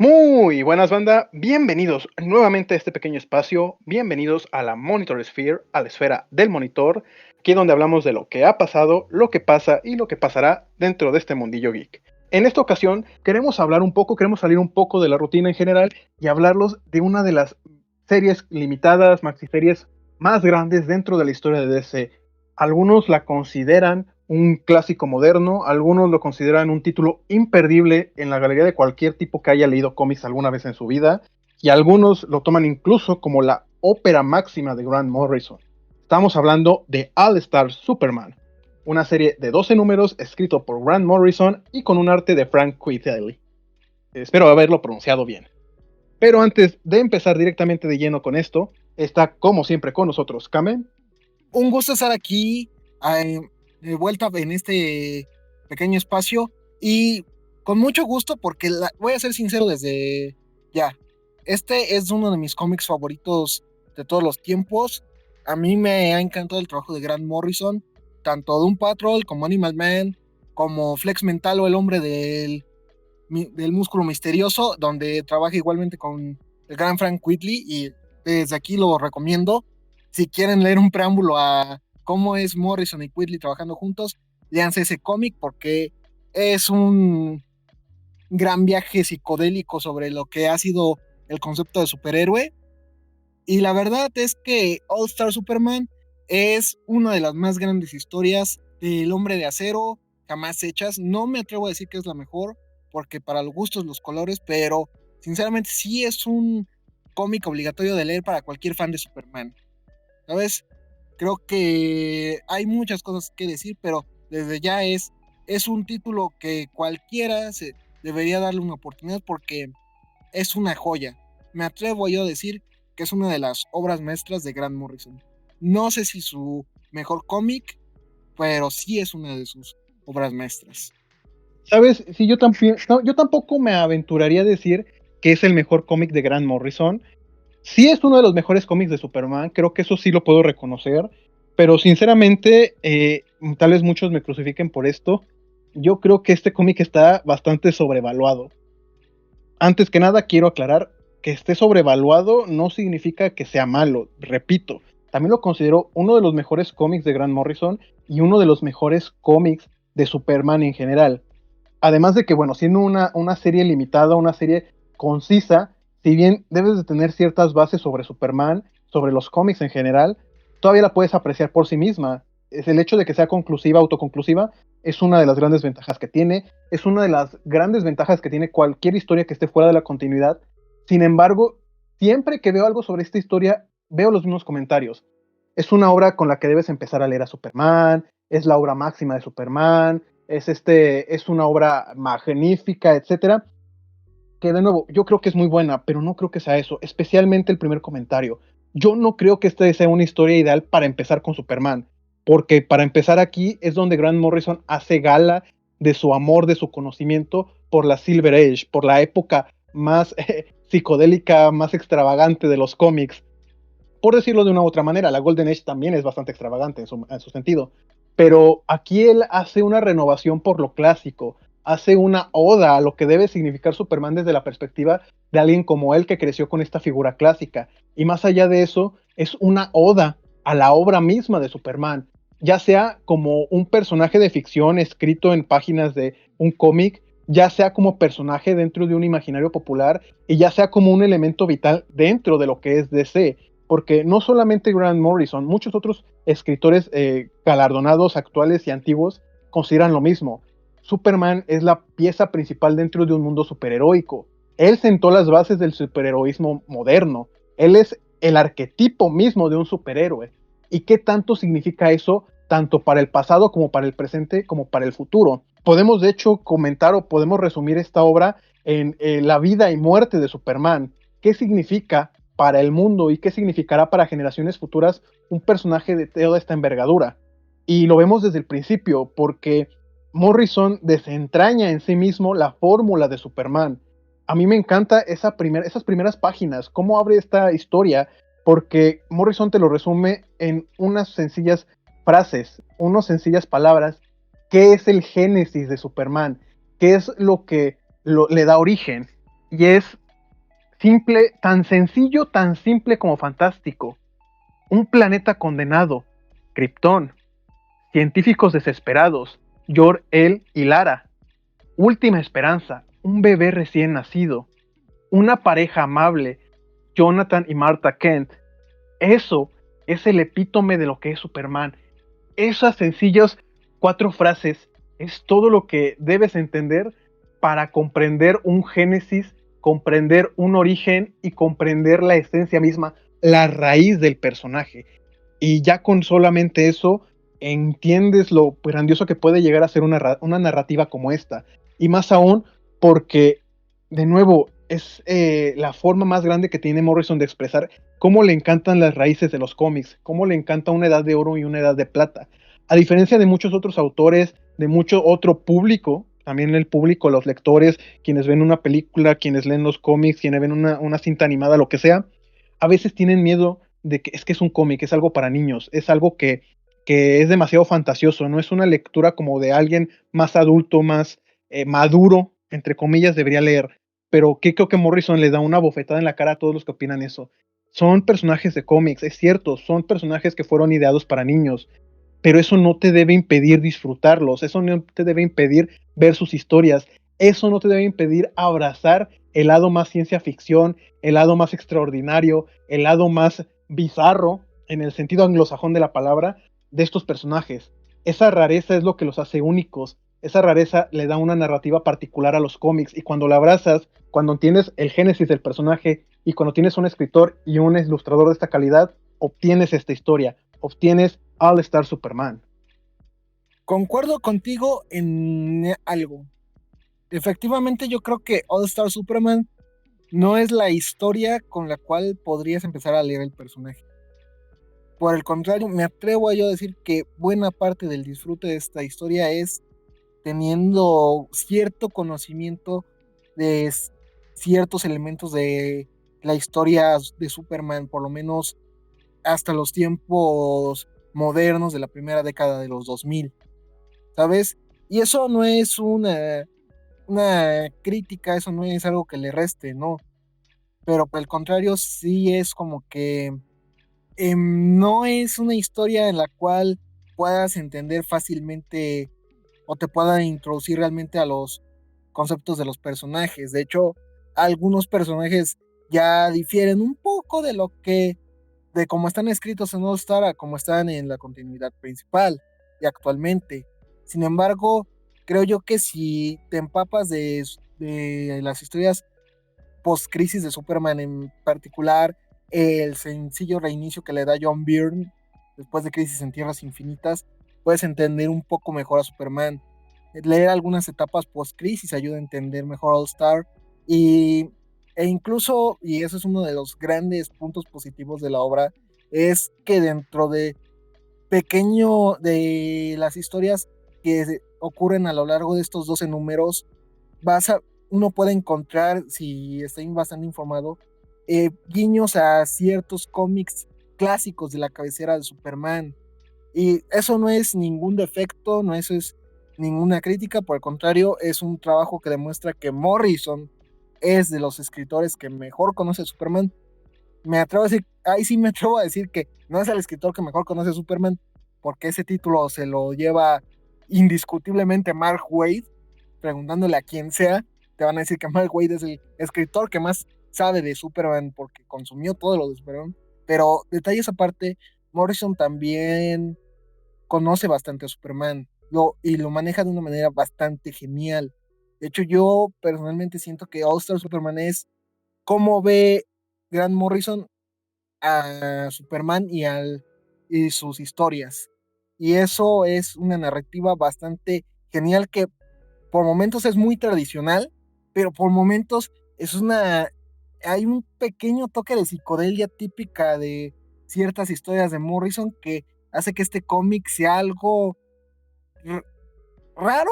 Muy buenas banda, bienvenidos nuevamente a este pequeño espacio, bienvenidos a la Monitor Sphere, a la esfera del monitor, aquí donde hablamos de lo que ha pasado, lo que pasa y lo que pasará dentro de este mundillo geek. En esta ocasión queremos hablar un poco, queremos salir un poco de la rutina en general y hablarlos de una de las series limitadas, maxiseries más grandes dentro de la historia de DC. Algunos la consideran un clásico moderno, algunos lo consideran un título imperdible en la galería de cualquier tipo que haya leído cómics alguna vez en su vida, y algunos lo toman incluso como la ópera máxima de Grant Morrison. Estamos hablando de All Star Superman, una serie de 12 números escrito por Grant Morrison y con un arte de Frank Quitely. Espero haberlo pronunciado bien. Pero antes de empezar directamente de lleno con esto, está como siempre con nosotros Kamen. Un gusto estar aquí de vuelta en este pequeño espacio y con mucho gusto porque voy a ser sincero desde ya. Este es uno de mis cómics favoritos de todos los tiempos. A mí me ha encantado el trabajo de Grant Morrison, tanto Doom Patrol como Animal Man, como Flex Mental o el hombre del músculo misterioso, donde trabaja igualmente con el gran Frank Quitely y desde aquí lo recomiendo. Si quieren leer un preámbulo a cómo es Morrison y Quitely trabajando juntos, léanse ese cómic porque es un gran viaje psicodélico sobre lo que ha sido el concepto de superhéroe. Y la verdad es que All Star Superman es una de las más grandes historias del hombre de acero jamás hechas. No me atrevo a decir que es la mejor, porque para los gustos los colores, pero sinceramente sí es un cómic obligatorio de leer para cualquier fan de Superman. ¿Sabes? Creo que hay muchas cosas que decir, pero desde ya es un título que cualquiera se debería darle una oportunidad porque es una joya. Me atrevo yo a decir que es una de las obras maestras de Grant Morrison. No sé si su mejor cómic, pero sí es una de sus obras maestras. ¿Sabes? Sí, yo también, no, yo tampoco me aventuraría a decir que es el mejor cómic de Grant Morrison. Sí es uno de los mejores cómics de Superman, creo que eso sí lo puedo reconocer, pero sinceramente, tal vez muchos me crucifiquen por esto, yo creo que este cómic está bastante sobrevaluado. Antes que nada, quiero aclarar que esté sobrevaluado no significa que sea malo, repito, también lo considero uno de los mejores cómics de Grant Morrison y uno de los mejores cómics de Superman en general. Además de que, bueno, siendo una serie limitada, una serie concisa, si bien debes de tener ciertas bases sobre Superman, sobre los cómics en general, todavía la puedes apreciar por sí misma. Es el hecho de que sea conclusiva, autoconclusiva, es una de las grandes ventajas que tiene, es una de las grandes ventajas que tiene cualquier historia que esté fuera de la continuidad. Sin embargo, siempre que veo algo sobre esta historia, veo los mismos comentarios. Es una obra con la que debes empezar a leer a Superman, es la obra máxima de Superman, es una obra magnífica, etcétera, que de nuevo, yo creo que es muy buena, pero no creo que sea eso, especialmente el primer comentario. Yo no creo que esta sea una historia ideal para empezar con Superman, porque para empezar aquí es donde Grant Morrison hace gala de su amor, de su conocimiento por la Silver Age, por la época más psicodélica, más extravagante de los cómics, por decirlo de una u otra manera. La Golden Age también es bastante extravagante en su sentido, pero aquí él hace una renovación por lo clásico, hace una oda a lo que debe significar Superman desde la perspectiva de alguien como él que creció con esta figura clásica, y más allá de eso, es una oda a la obra misma de Superman, ya sea como un personaje de ficción escrito en páginas de un cómic, ya sea como personaje dentro de un imaginario popular, y ya sea como un elemento vital dentro de lo que es DC, porque no solamente Grant Morrison, muchos otros escritores galardonados actuales y antiguos consideran lo mismo. Superman es la pieza principal dentro de un mundo superheroico. Él sentó las bases del superheroísmo moderno. Él es el arquetipo mismo de un superhéroe. ¿Y qué tanto significa eso tanto para el pasado como para el presente como para el futuro? Podemos de hecho comentar o podemos resumir esta obra en la vida y muerte de Superman. ¿Qué significa para el mundo y qué significará para generaciones futuras un personaje de toda esta envergadura? Y lo vemos desde el principio, porque Morrison desentraña en sí mismo la fórmula de Superman. A mí me encanta esas primeras páginas, cómo abre esta historia, porque Morrison te lo resume en unas sencillas frases, unas sencillas palabras. ¿Qué es el génesis de Superman? ¿Qué es lo que le da origen? y es simple, tan sencillo, tan simple como fantástico. Un planeta condenado, Krypton, científicos desesperados, Jor-El y Lara, última esperanza, un bebé recién nacido, una pareja amable, Jonathan y Martha Kent. Eso es el epítome de lo que es Superman. Esas sencillas 4 frases es todo lo que debes entender para comprender un génesis, comprender un origen y comprender la esencia misma, la raíz del personaje. Y ya con solamente eso entiendes lo grandioso que puede llegar a ser una narrativa como esta. Y más aún porque, de nuevo, es la forma más grande que tiene Morrison de expresar cómo le encantan las raíces de los cómics, cómo le encanta una edad de oro y una edad de plata. A diferencia de muchos otros autores, de mucho otro público, también el público, los lectores, quienes ven una película, quienes leen los cómics, quienes ven una cinta animada, lo que sea, a veces tienen miedo de que es un cómic, es algo para niños, es algo que es demasiado fantasioso, no es una lectura como de alguien más adulto, más maduro, entre comillas, debería leer. Pero que creo que Morrison le da una bofetada en la cara a todos los que opinan eso. Son personajes de cómics, es cierto, son personajes que fueron ideados para niños, pero eso no te debe impedir disfrutarlos, eso no te debe impedir ver sus historias, eso no te debe impedir abrazar el lado más ciencia ficción, el lado más extraordinario, el lado más bizarro, en el sentido anglosajón de la palabra, de estos personajes. Esa rareza es lo que los hace únicos, esa rareza le da una narrativa particular a los cómics, y cuando la abrazas, cuando entiendes el génesis del personaje, y cuando tienes un escritor y un ilustrador de esta calidad, obtienes esta historia, obtienes All Star Superman. Concuerdo contigo en algo. Efectivamente, yo creo que All Star Superman no es la historia con la cual podrías empezar a leer el personaje. Por el contrario, me atrevo a yo decir que buena parte del disfrute de esta historia es teniendo cierto conocimiento de ciertos elementos de la historia de Superman, por lo menos hasta los tiempos modernos de la primera década de los 2000, ¿sabes? Y eso no es una crítica, eso no es algo que le reste, ¿no? Pero por el contrario, sí es como que no es una historia en la cual puedas entender fácilmente o te puedan introducir realmente a los conceptos de los personajes. De hecho, algunos personajes ya difieren un poco de cómo están escritos en All Star a cómo están en la continuidad principal y actualmente. Sin embargo, creo yo que si te empapas de las historias post-crisis de Superman, en particular el sencillo reinicio que le da John Byrne después de Crisis en Tierras Infinitas, puedes entender un poco mejor a Superman. Leer algunas etapas post-crisis ayuda a entender mejor All Star y, e incluso, y eso es uno de los grandes puntos positivos de la obra, es que dentro de las historias que ocurren a lo largo de estos 12 números, uno puede encontrar, si está bastante informado, guiños a ciertos cómics clásicos de la cabecera de Superman. Y eso no es ningún defecto, no eso es ninguna crítica, por el contrario, es un trabajo que demuestra que Morrison es de los escritores que mejor conoce a Superman. Me atrevo a decir, ahí sí me atrevo a decir que no es el escritor que mejor conoce a Superman, porque ese título se lo lleva indiscutiblemente Mark Waid. Preguntándole a quien sea, te van a decir que Mark Waid es el escritor que más sabe de Superman porque consumió todo lo de Superman. Pero detalles aparte, Morrison también conoce bastante a Superman y lo maneja de una manera bastante genial. De hecho, yo personalmente siento que All Star Superman es cómo ve Grant Morrison a Superman y sus historias. Y eso es una narrativa bastante genial que por momentos es muy tradicional, pero por momentos hay un pequeño toque de psicodelia típica de ciertas historias de Morrison que hace que este cómic sea algo raro,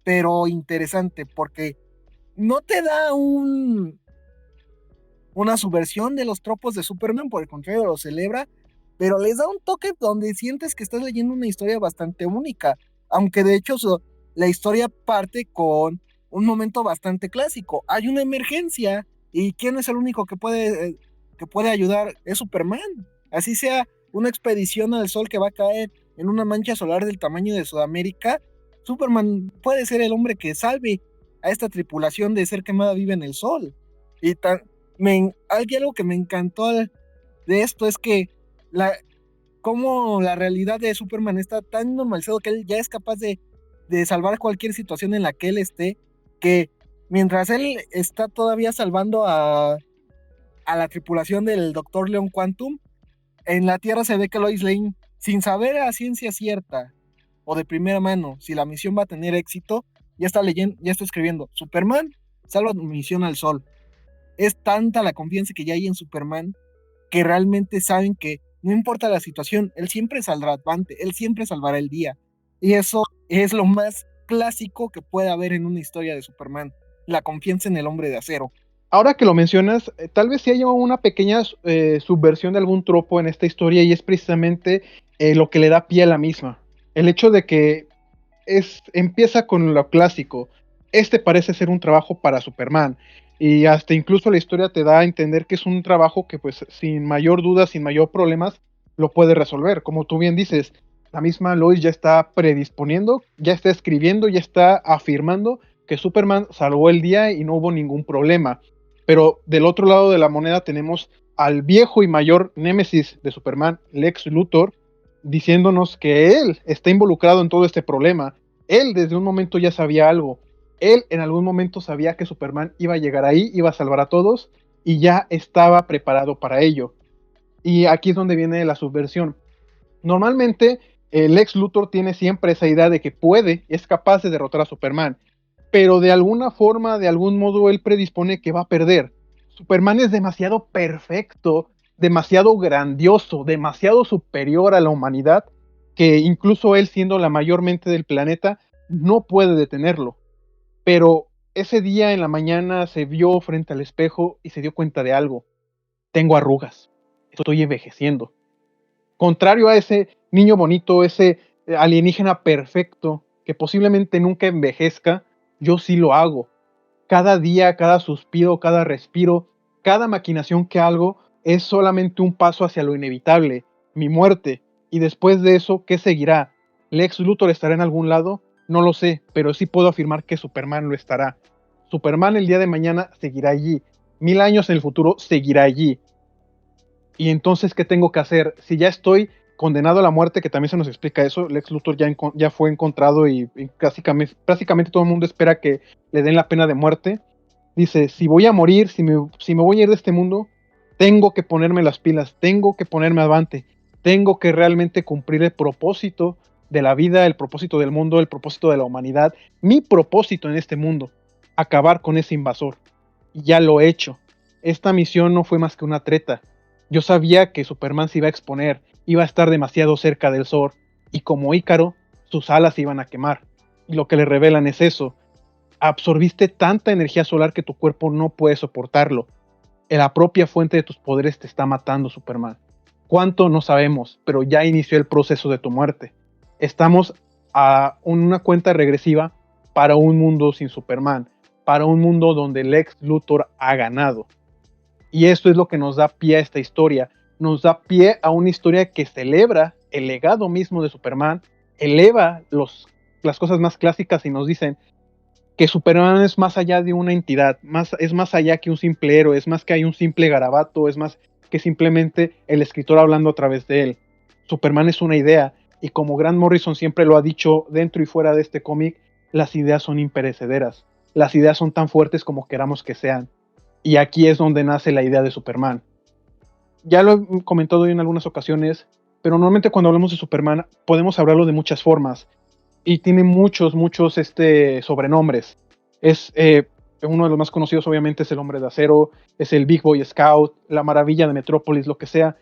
pero interesante, porque no te da una subversión de los tropos de Superman, por el contrario, lo celebra, pero les da un toque donde sientes que estás leyendo una historia bastante única, aunque de hecho la historia parte con un momento bastante clásico. Hay una emergencia y ¿quién es el único que puede ayudar? Es Superman. Así sea una expedición al sol que va a caer en una mancha solar del tamaño de Sudamérica, Superman puede ser el hombre que salve a esta tripulación de ser quemada viva en el sol. Y hay algo que me encantó de esto es que la, como la realidad de Superman está tan normalizado que él ya es capaz de salvar cualquier situación en la que él esté, que mientras él está todavía salvando a la tripulación del Doctor Leon Quantum, en la Tierra se ve que Lois Lane, sin saber a ciencia cierta o de primera mano si la misión va a tener éxito, ya está leyendo, ya está escribiendo, Superman salva misión al sol. Es tanta la confianza que ya hay en Superman que realmente saben que no importa la situación, él siempre saldrá avante, él siempre salvará el día. Y eso es lo más clásico que puede haber en una historia de Superman, la confianza en el hombre de acero. Ahora que lo mencionas, tal vez sí haya una pequeña subversión de algún tropo en esta historia y es precisamente lo que le da pie a la misma. El hecho de que empieza con lo clásico. Este parece ser un trabajo para Superman. Y hasta incluso la historia te da a entender que es un trabajo que pues sin mayor duda, sin mayor problemas, lo puede resolver. Como tú bien dices, la misma Lois ya está predisponiendo, ya está escribiendo, ya está afirmando que Superman salvó el día y no hubo ningún problema. Pero del otro lado de la moneda tenemos al viejo y mayor némesis de Superman, Lex Luthor, diciéndonos que él está involucrado en todo este problema. Él desde un momento ya sabía algo. Él en algún momento sabía que Superman iba a llegar ahí, iba a salvar a todos y ya estaba preparado para ello. Y aquí es donde viene la subversión. Normalmente Lex Luthor tiene siempre esa idea de que puede, es capaz de derrotar a Superman, pero de alguna forma, de algún modo, él predispone que va a perder. Superman es demasiado perfecto, demasiado grandioso, demasiado superior a la humanidad, que incluso él siendo la mayor mente del planeta, no puede detenerlo. Pero ese día en la mañana se vio frente al espejo y se dio cuenta de algo. Tengo arrugas, estoy envejeciendo. Contrario a ese niño bonito, ese alienígena perfecto, que posiblemente nunca envejezca, yo sí lo hago. Cada día, cada suspiro, cada respiro, cada maquinación que hago es solamente un paso hacia lo inevitable, mi muerte. Y después de eso, ¿qué seguirá? ¿Lex Luthor estará en algún lado? No lo sé, pero sí puedo afirmar que Superman lo estará. Superman el día de mañana seguirá allí. 1000 años en el futuro seguirá allí. Y entonces, ¿qué tengo que hacer? Si ya estoy condenado a la muerte, que también se nos explica eso, Lex Luthor ya fue encontrado y prácticamente todo el mundo espera que le den la pena de muerte. Dice, si voy a morir, si me voy a ir de este mundo, tengo que ponerme las pilas, tengo que ponerme avante, tengo que realmente cumplir el propósito de la vida, el propósito del mundo, el propósito de la humanidad, mi propósito en este mundo, acabar con ese invasor. Y ya lo he hecho. Esta misión no fue más que una treta. Yo sabía que Superman se iba a exponer, iba a estar demasiado cerca del sol, y como Ícaro, sus alas se iban a quemar. Y lo que le revelan es eso. Absorbiste tanta energía solar que tu cuerpo no puede soportarlo. La propia fuente de tus poderes te está matando, Superman. ¿Cuánto? No sabemos, pero ya inició el proceso de tu muerte. Estamos a una cuenta regresiva para un mundo sin Superman, para un mundo donde Lex Luthor ha ganado. Y esto es lo que nos da pie a esta historia. Nos da pie a una historia que celebra el legado mismo de Superman, eleva las cosas más clásicas y nos dicen que Superman es más allá de una entidad, es más allá que un simple héroe, es más que hay un simple garabato, es más que simplemente el escritor hablando a través de él. Superman es una idea, y como Grant Morrison siempre lo ha dicho dentro y fuera de este cómic, las ideas son imperecederas, las ideas son tan fuertes como queramos que sean, y aquí es donde nace la idea de Superman. Ya lo he comentado en algunas ocasiones, pero normalmente cuando hablamos de Superman podemos hablarlo de muchas formas, y tiene muchos sobrenombres. Es uno de los más conocidos, obviamente, es el Hombre de Acero, es el Big Boy Scout, la Maravilla de Metrópolis, lo que sea.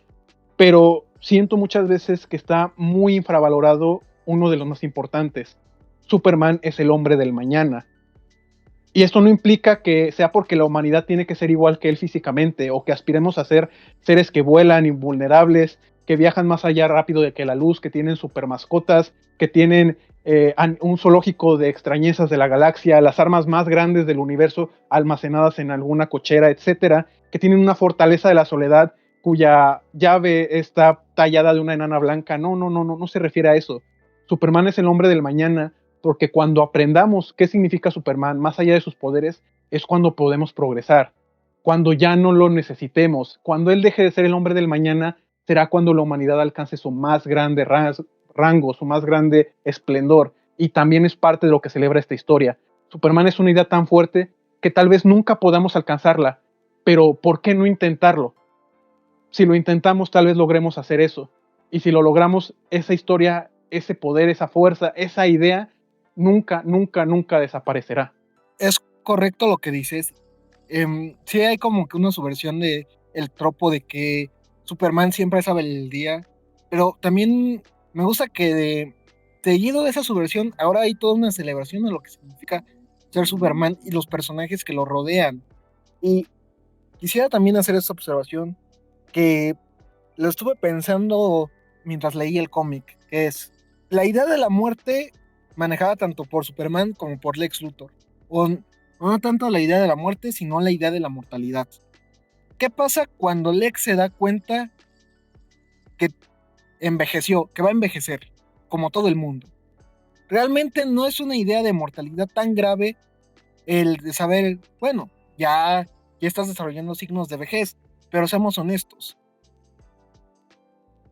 Pero siento muchas veces que está muy infravalorado uno de los más importantes. Superman es el hombre del mañana. Y esto no implica que sea porque la humanidad tiene que ser igual que él físicamente, o que aspiremos a ser seres que vuelan, invulnerables, que viajan más allá rápido de que la luz, que tienen super mascotas, que tienen un zoológico de extrañezas de la galaxia, las armas más grandes del universo almacenadas en alguna cochera, etcétera, que tienen una fortaleza de la soledad cuya llave está tallada de una enana blanca. No se refiere a eso. Superman es el hombre del mañana, porque cuando aprendamos qué significa Superman, más allá de sus poderes, es cuando podemos progresar. Cuando ya no lo necesitemos, cuando él deje de ser el hombre del mañana, será cuando la humanidad alcance su más grande rango, su más grande esplendor. Y también es parte de lo que celebra esta historia. Superman es una idea tan fuerte que tal vez nunca podamos alcanzarla, pero ¿por qué no intentarlo? Si lo intentamos, tal vez logremos hacer eso. Y si lo logramos, esa historia, ese poder, esa fuerza, esa idea, nunca desaparecerá. Es correcto lo que dices. Sí hay como que una subversión de el tropo de que Superman siempre sabe el día, pero también me gusta que seguido de esa subversión, ahora hay toda una celebración de lo que significa ser Superman y los personajes que lo rodean. Y quisiera también hacer esta observación que lo estuve pensando mientras leí el cómic, que es la idea de la muerte manejada tanto por Superman como por Lex Luthor. O no tanto la idea de la muerte, sino la idea de la mortalidad. ¿Qué pasa cuando Lex se da cuenta que envejeció, que va a envejecer, como todo el mundo? Realmente no es una idea de mortalidad tan grave el de saber, bueno, ya estás desarrollando signos de vejez, pero seamos honestos.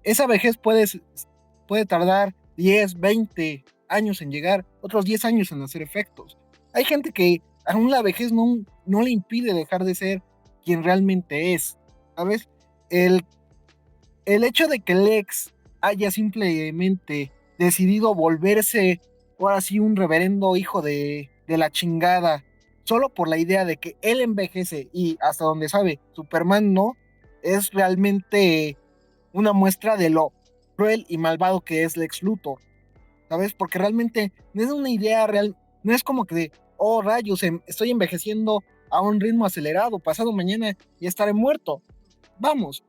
Esa vejez puede tardar 10, 20 años en llegar, otros 10 años en hacer efectos. Hay gente que aún la vejez no le impide dejar de ser quien realmente es, ¿sabes? El, el hecho de que Lex haya simplemente decidido volverse ahora sí un reverendo hijo de la chingada, solo por la idea de que él envejece y hasta donde sabe, Superman no, es realmente una muestra de lo cruel y malvado que es Lex Luthor, ¿sabes? Porque realmente no es una idea real, no es como que de, oh rayos, estoy envejeciendo a un ritmo acelerado, pasado mañana ya estaré muerto. Vamos,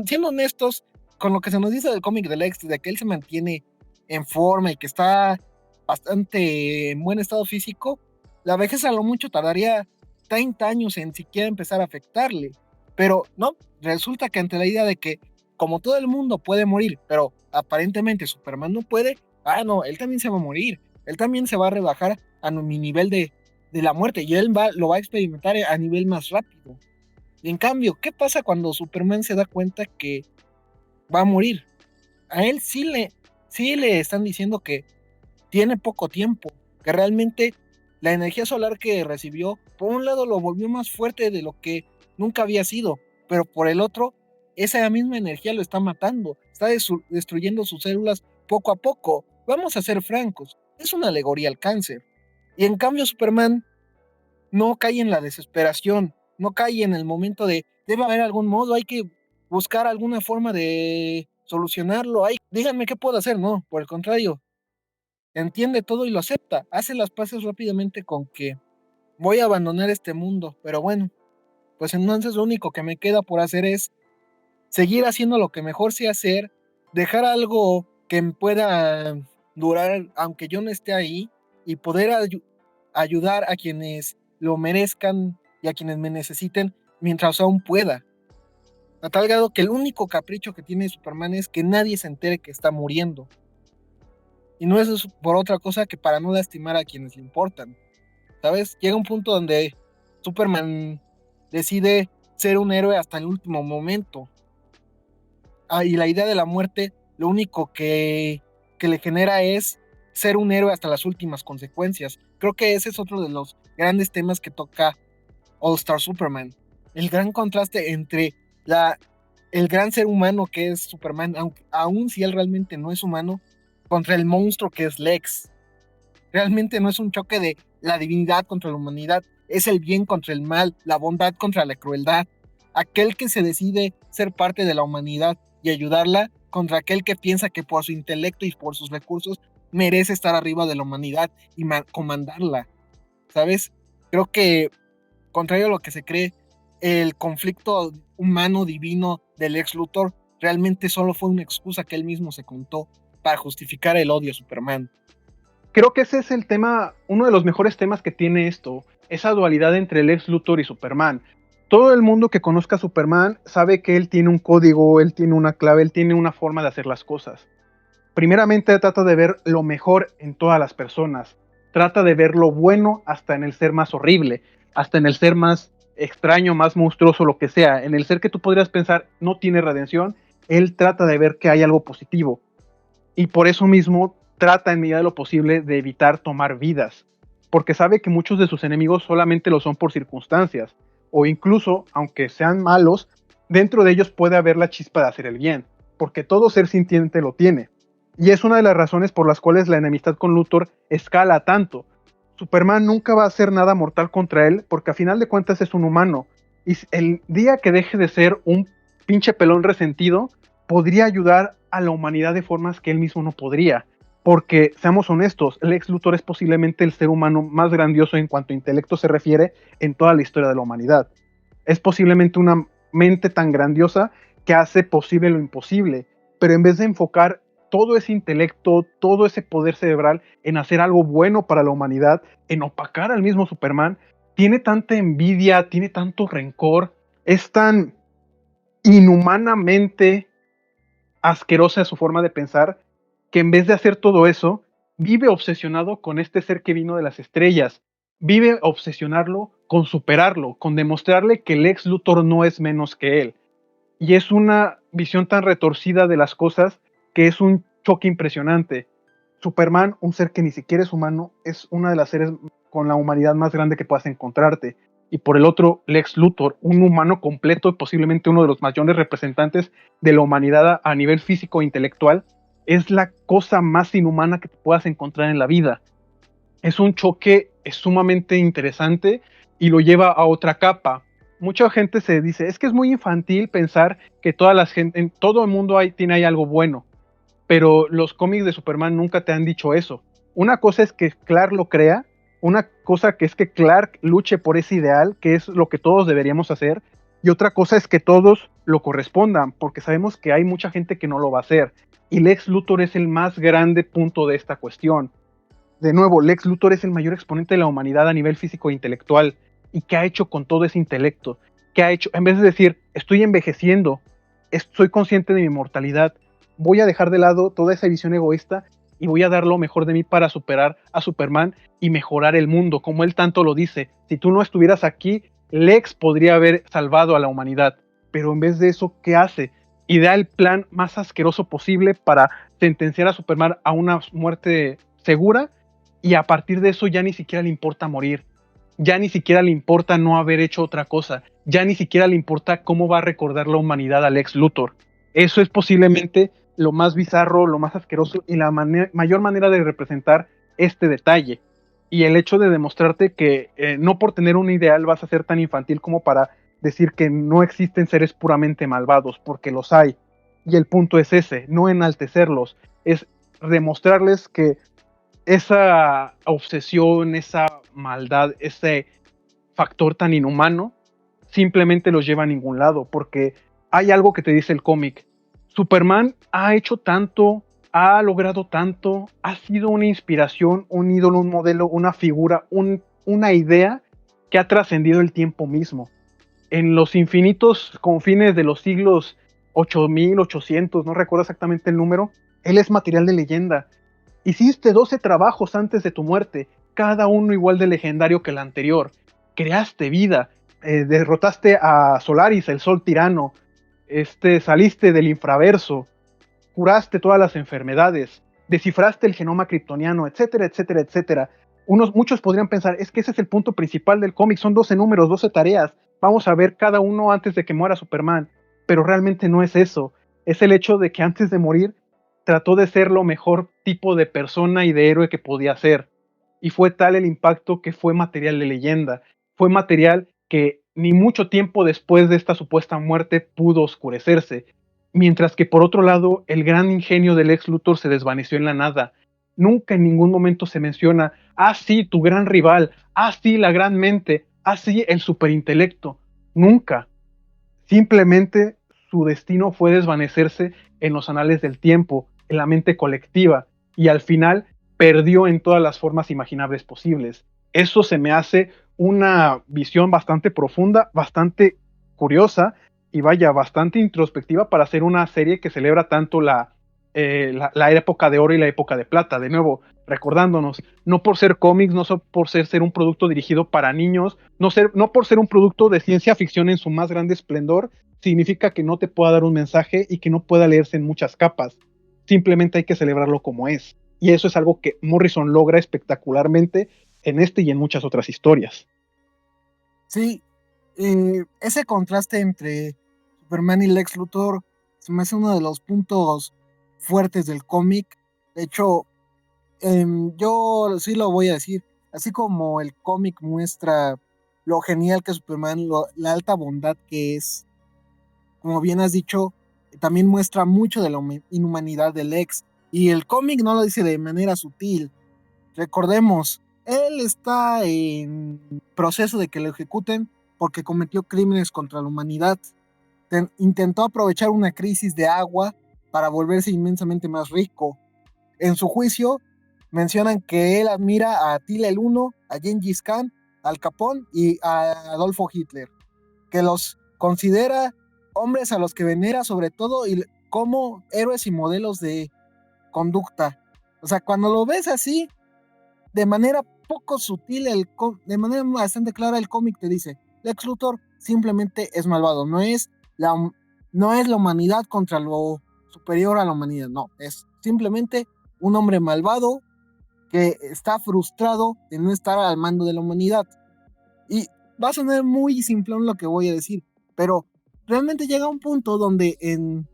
siendo honestos con lo que se nos dice del cómic de Lex, de que él se mantiene en forma y que está bastante en buen estado físico, la vejez a lo mucho tardaría 30 años en siquiera empezar a afectarle. Pero no, resulta que ante la idea de que como todo el mundo puede morir, pero aparentemente Superman no puede, no, él también se va a morir, él también se va a rebajar a mi nivel de la muerte y él lo va a experimentar a nivel más rápido. Y en cambio, ¿qué pasa cuando Superman se da cuenta que va a morir? A él sí le están diciendo que tiene poco tiempo, que realmente la energía solar que recibió, por un lado lo volvió más fuerte de lo que nunca había sido, pero por el otro, esa misma energía lo está matando, está destruyendo sus células poco a poco. Vamos a ser francos, es una alegoría al cáncer. Y en cambio Superman no cae en la desesperación, no cae en el momento de, debe haber algún modo, hay que buscar alguna forma de solucionarlo, díganme qué puedo hacer, no, por el contrario, entiende todo y lo acepta, hace las paces rápidamente con que voy a abandonar este mundo, pero bueno, pues entonces lo único que me queda por hacer es seguir haciendo lo que mejor sé hacer, dejar algo que pueda durar aunque yo no esté ahí y poder ayudar a quienes lo merezcan y a quienes me necesiten mientras aún pueda. A tal grado que el único capricho que tiene Superman es que nadie se entere que está muriendo. Y no es por otra cosa que para no lastimar a quienes le importan. ¿Sabes? Llega un punto donde Superman decide ser un héroe hasta el último momento. Y la idea de la muerte, lo único que le genera es ser un héroe hasta las últimas consecuencias. Creo que ese es otro de los grandes temas que toca All Star Superman. El gran contraste entre el gran ser humano que es Superman, aun si él realmente no es humano, contra el monstruo que es Lex. Realmente no es un choque de la divinidad contra la humanidad, es el bien contra el mal, la bondad contra la crueldad. Aquel que se decide ser parte de la humanidad y ayudarla contra aquel que piensa que por su intelecto y por sus recursos merece estar arriba de la humanidad y comandarla. ¿Sabes? Creo que, contrario a lo que se cree, el conflicto humano-divino del Lex Luthor realmente solo fue una excusa que él mismo se contó para justificar el odio a Superman. creo que ese es el tema, uno de los mejores temas que tiene esto, esa dualidad entre Lex Luthor y Superman. Todo el mundo que conozca a Superman sabe que él tiene un código, él tiene una clave, él tiene una forma de hacer las cosas. Primeramente trata de ver lo mejor en todas las personas, trata de ver lo bueno hasta en el ser más horrible, hasta en el ser más extraño, más monstruoso, lo que sea, en el ser que tú podrías pensar no tiene redención, él trata de ver que hay algo positivo. Y por eso mismo trata en medida de lo posible de evitar tomar vidas, porque sabe que muchos de sus enemigos solamente lo son por circunstancias, o incluso, aunque sean malos, dentro de ellos puede haber la chispa de hacer el bien, porque todo ser sintiente lo tiene. Y es una de las razones por las cuales la enemistad con Luthor escala tanto. Superman nunca va a hacer nada mortal contra él, porque a final de cuentas es un humano, y el día que deje de ser un pinche pelón resentido, podría ayudar a la humanidad de formas que él mismo no podría. Porque, seamos honestos, Lex Luthor es posiblemente el ser humano más grandioso en cuanto a intelecto se refiere en toda la historia de la humanidad. Es posiblemente una mente tan grandiosa que hace posible lo imposible, pero en vez de enfocar todo ese intelecto, todo ese poder cerebral en hacer algo bueno para la humanidad, en opacar al mismo Superman, tiene tanta envidia, tiene tanto rencor, es tan inhumanamente asquerosa su forma de pensar, que en vez de hacer todo eso, vive obsesionado con este ser que vino de las estrellas, vive obsesionarlo con superarlo, con demostrarle que Lex Luthor no es menos que él. Y es una visión tan retorcida de las cosas que es un choque impresionante. Superman, un ser que ni siquiera es humano, es una de las seres con la humanidad más grande que puedas encontrarte. Y por el otro, Lex Luthor, un humano completo y posiblemente uno de los mayores representantes de la humanidad a nivel físico e intelectual, es la cosa más inhumana que te puedas encontrar en la vida. Es un choque sumamente interesante y lo lleva a otra capa. Mucha gente se dice, es que es muy infantil pensar que toda la gente, en todo el mundo tiene algo bueno, pero los cómics de Superman nunca te han dicho eso. Una cosa es que Clark lo crea, una cosa que es que Clark luche por ese ideal, que es lo que todos deberíamos hacer, y otra cosa es que todos lo correspondan, porque sabemos que hay mucha gente que no lo va a hacer, y Lex Luthor es el más grande punto de esta cuestión. De nuevo, Lex Luthor es el mayor exponente de la humanidad a nivel físico e intelectual, y ¿qué ha hecho con todo ese intelecto? ¿Qué ha hecho? En vez de decir, estoy envejeciendo, soy consciente de mi mortalidad, voy a dejar de lado toda esa visión egoísta y voy a dar lo mejor de mí para superar a Superman y mejorar el mundo, como él tanto lo dice. Si tú no estuvieras aquí, Lex podría haber salvado a la humanidad, pero en vez de eso, ¿qué hace? Y da el plan más asqueroso posible para sentenciar a Superman a una muerte segura, y a partir de eso ya ni siquiera le importa morir, ya ni siquiera le importa no haber hecho otra cosa, ya ni siquiera le importa cómo va a recordar la humanidad a Lex Luthor. Eso es posiblemente lo más bizarro, lo más asqueroso y la mayor manera de representar este detalle. Y el hecho de demostrarte que no por tener un ideal vas a ser tan infantil como para decir que no existen seres puramente malvados, porque los hay. Y el punto es ese, no enaltecerlos, es demostrarles que esa obsesión, esa maldad, ese factor tan inhumano, simplemente los lleva a ningún lado, porque hay algo que te dice el cómic. Superman ha hecho tanto, ha logrado tanto, ha sido una inspiración, un ídolo, un modelo, una figura, una idea que ha trascendido el tiempo mismo. En los infinitos confines de los siglos 8800, no recuerdo exactamente el número, él es material de leyenda. Hiciste 12 trabajos antes de tu muerte, cada uno igual de legendario que el anterior. Creaste vida, derrotaste a Solaris, el sol tirano, saliste del infraverso, curaste todas las enfermedades, descifraste el genoma kryptoniano, etcétera, etcétera, etcétera. Muchos podrían pensar, es que ese es el punto principal del cómic, son 12 números, 12 tareas, vamos a ver cada uno antes de que muera Superman, pero realmente no es eso, es el hecho de que antes de morir trató de ser lo mejor tipo de persona y de héroe que podía ser, y fue tal el impacto que fue material de leyenda, fue material que ni mucho tiempo después de esta supuesta muerte pudo oscurecerse, mientras que por otro lado el gran ingenio del Lex Luthor se desvaneció en la nada. Nunca en ningún momento se menciona, ah sí, tu gran rival, ah sí, la gran mente, ah sí, el superintelecto. Nunca. Simplemente su destino fue desvanecerse en los anales del tiempo, en la mente colectiva, y al final perdió en todas las formas imaginables posibles. Eso se me hace una visión bastante profunda, bastante curiosa y vaya, bastante introspectiva para hacer una serie que celebra tanto la época de oro y la época de plata. De nuevo, recordándonos, no por ser cómics, no por ser un producto dirigido para niños, no por ser un producto de ciencia ficción en su más grande esplendor, significa que no te pueda dar un mensaje y que no pueda leerse en muchas capas. Simplemente hay que celebrarlo como es. Y eso es algo que Morrison logra espectacularmente en este y en muchas otras historias. Sí, ese contraste entre Superman y Lex Luthor se me hace uno de los puntos fuertes del cómic. De hecho, yo sí lo voy a decir, así como el cómic muestra lo genial que es Superman, la alta bondad que es, como bien has dicho, también muestra mucho de la inhumanidad del Lex. Y el cómic no lo dice de manera sutil. Recordemos, él está en proceso de que lo ejecuten porque cometió crímenes contra la humanidad. Intentó aprovechar una crisis de agua para volverse inmensamente más rico. En su juicio, mencionan que él admira a Attila el Uno, a Gengis Khan, Al Capone y a Adolfo Hitler, que los considera hombres a los que venera sobre todo y como héroes y modelos de conducta. O sea, cuando lo ves así, de manera poco sutil, de manera bastante clara, el cómic te dice, Lex Luthor simplemente es malvado, no es la humanidad contra lo superior a la humanidad, no, es simplemente un hombre malvado que está frustrado de no estar al mando de la humanidad. Y va a sonar muy simplón lo que voy a decir, pero realmente llega un punto donde en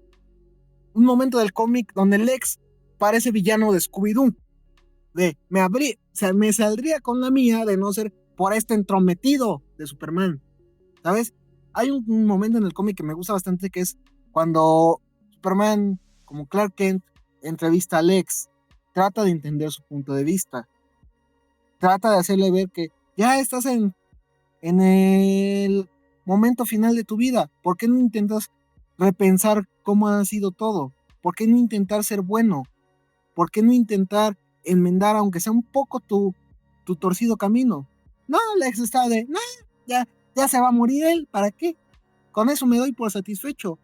un momento del cómic donde Lex parece villano de Scooby-Doo, me saldría con la mía de no ser por este entrometido de Superman, ¿sabes? Hay un momento en el cómic que me gusta bastante que es cuando Superman, como Clark Kent, entrevista a Lex, trata de entender su punto de vista, trata de hacerle ver que ya estás en el momento final de tu vida, ¿por qué no intentas repensar cómo ha sido todo? ¿Por qué no intentar ser bueno? ¿Por qué no intentar enmendar, aunque sea un poco tu torcido camino? No, Lex está no, ya, ya se va a morir él, ¿para qué? Con eso me doy por satisfecho,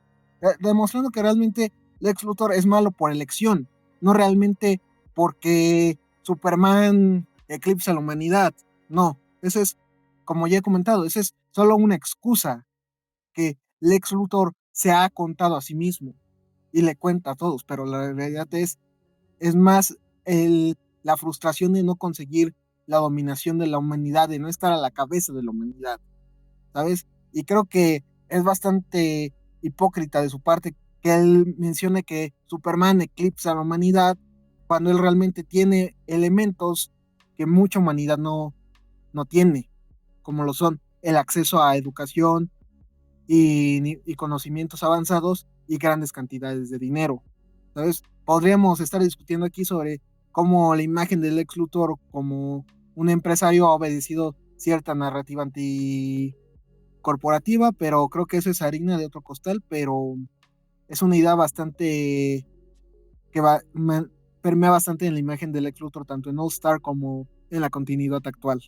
demostrando que realmente Lex Luthor es malo por elección, no realmente porque Superman eclipsa a la humanidad. No, ese es, como ya he comentado, esa es solo una excusa que Lex Luthor se ha contado a sí mismo y le cuenta a todos, pero la realidad es más la frustración de no conseguir la dominación de la humanidad, de no estar a la cabeza de la humanidad, ¿sabes? Y creo que es bastante hipócrita de su parte que él mencione que Superman eclipsa a la humanidad cuando él realmente tiene elementos que mucha humanidad no tiene, como lo son el acceso a educación y conocimientos avanzados y grandes cantidades de dinero. ¿Sabes? Podríamos estar discutiendo aquí sobre cómo la imagen del Lex Luthor como un empresario ha obedecido cierta narrativa anticorporativa, pero creo que eso es harina de otro costal, pero es una idea bastante que permea bastante en la imagen del Lex Luthor, tanto en All Star como en la continuidad actual.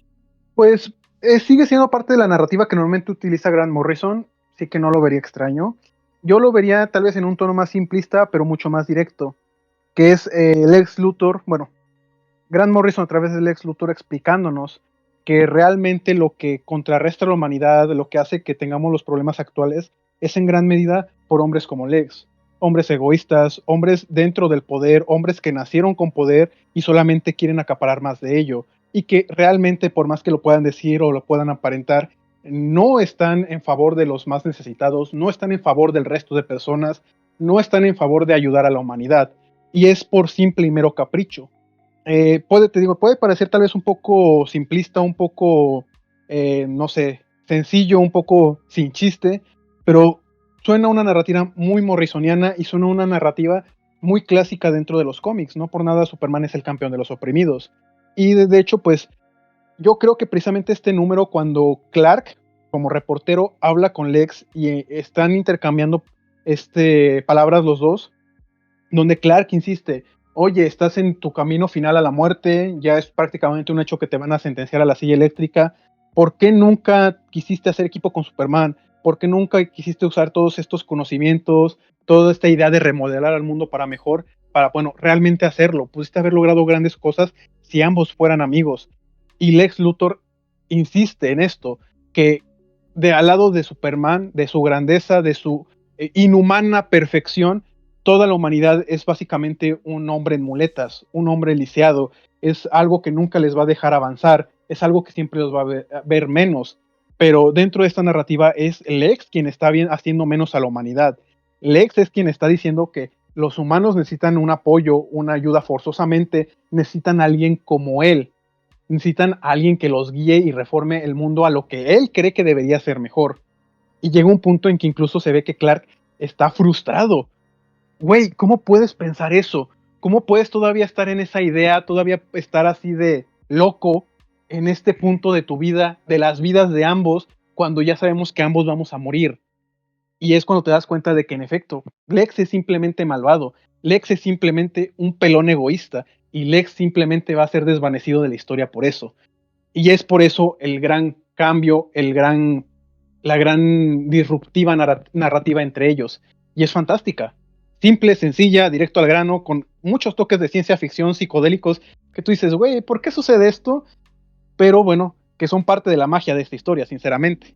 Pues sigue siendo parte de la narrativa que normalmente utiliza Grant Morrison, sí que no lo vería extraño. Yo lo vería tal vez en un tono más simplista, pero mucho más directo, que es Lex Luthor, bueno, Grant Morrison a través de Lex Luthor explicándonos que realmente lo que contrarresta a la humanidad, lo que hace que tengamos los problemas actuales, es en gran medida por hombres como Lex. Hombres egoístas, hombres dentro del poder, hombres que nacieron con poder y solamente quieren acaparar más de ello. Y que realmente, por más que lo puedan decir o lo puedan aparentar, no están en favor de los más necesitados, no están en favor del resto de personas, no están en favor de ayudar a la humanidad. Y es por simple y mero capricho. Puede parecer tal vez un poco simplista, un poco, no sé, sencillo, un poco sin chiste, pero suena una narrativa muy morrisoniana y suena una narrativa muy clásica dentro de los cómics. No por nada Superman es el campeón de los oprimidos. Y de hecho, pues yo creo que precisamente este número, cuando Clark, como reportero, habla con Lex y están intercambiando palabras los dos, donde Clark insiste, oye, estás en tu camino final a la muerte, ya es prácticamente un hecho que te van a sentenciar a la silla eléctrica. ¿Por qué nunca quisiste hacer equipo con Superman? ¿Por qué nunca quisiste usar todos estos conocimientos, toda esta idea de remodelar al mundo para mejor, para, bueno, realmente hacerlo? Pudiste haber logrado grandes cosas si ambos fueran amigos. Y Lex Luthor insiste en esto, que de al lado de Superman, de su grandeza, de su inhumana perfección, toda la humanidad es básicamente un hombre en muletas, un hombre lisiado, es algo que nunca les va a dejar avanzar, es algo que siempre los va a ver menos. Pero dentro de esta narrativa es Lex quien está bien haciendo menos a la humanidad. Lex es quien está diciendo que los humanos necesitan un apoyo, una ayuda forzosamente, necesitan a alguien como él, necesitan a alguien que los guíe y reforme el mundo a lo que él cree que debería ser mejor. Y llega un punto en que incluso se ve que Clark está frustrado. Güey, ¿cómo puedes pensar eso? ¿Cómo puedes todavía estar en esa idea, todavía estar así de loco en este punto de tu vida, de las vidas de ambos, cuando ya sabemos que ambos vamos a morir? Y es cuando te das cuenta de que en efecto, Lex es simplemente malvado, Lex es simplemente un pelón egoísta, y Lex simplemente va a ser desvanecido de la historia por eso. Y es por eso el gran cambio, la gran disruptiva narrativa entre ellos. Y es fantástica. Simple, sencilla, directo al grano, con muchos toques de ciencia ficción psicodélicos que tú dices, güey, ¿por qué sucede esto? Pero bueno, que son parte de la magia de esta historia, sinceramente.